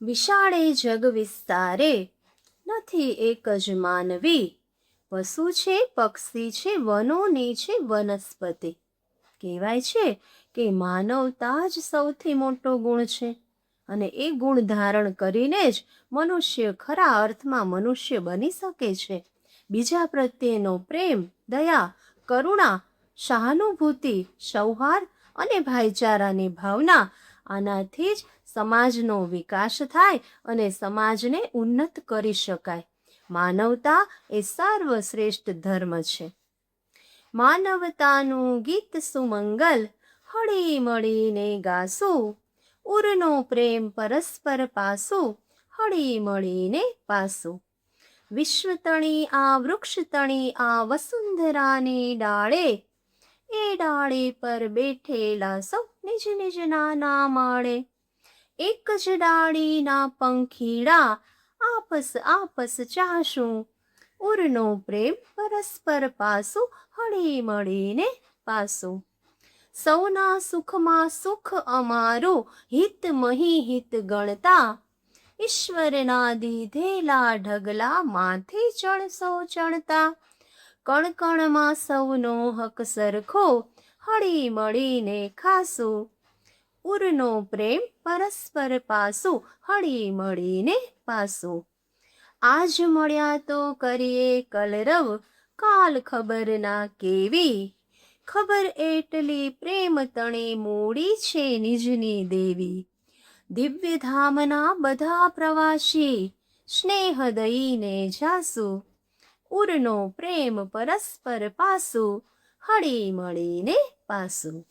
વિશાળે જગ વિસ્તારે, નથી એક જ માનવી. પશુ છે, પક્ષી છે, વનોની છે વનસ્પતિ. કહેવાય છે કે માનવતા જ સૌથી મોટો ગુણ છે અને એ ગુણ ધારણ કરીને જ મનુષ્ય ખરા અર્થમાં મનુષ્ય બની શકે છે. બીજા પ્રત્યેનો પ્રેમ, દયા, કરુણા, સહાનુભૂતિ, સૌહાર્દ અને ભાઈચારાની ભાવના, આનાથી જ સમાજનો વિકાસ થાય અને સમાજને ઉન્નત કરી શકાય. માનવતા એ સર્વશ્રેષ્ઠ ધર્મ છે. માનવતાનું ગીત સુમંગલ, હળી મળીને ગાશું. ઉરનો પ્રેમ પરસ્પર પાસું, હળી મળીને પાસું. વિશ્વ તણી આ વૃક્ષ તણી આ વસુંધરાની ડાળે, એ ડાળે પર બેઠેલા સૌ નિજ નિજ નાના માળે. એક જ ડાળીના પંખીડા, આપસ આપસ ચાશું. ઉરનો પ્રેમ પરસ્પર પાસું, હળી મળીને પાસું. સૌના સુખમાં સુખ અમારું, હિતમહી હિત ગણતા. ઈશ્વરના દીધેલા ઢગલા માથે ચણસો ચણતા. કણ કણમાં સૌનો હક સરખો, હળી મળીને ખાશું. ઉરનો પ્રેમ પરસ્પર પાસું, હળી મળીને પાસું. આજ મળ્યા તો કરીએ કલરવ, કાલ ખબર ના કેવી. ખબર એટલી પ્રેમ તણી મૂડી છે નિજની દેવી. દિવ્ય ધામના બધા પ્રવાસી, સ્નેહ દઈને જાશું. ઉરનો પ્રેમ પરસ્પર પાસું, હળી મળીને પાસું.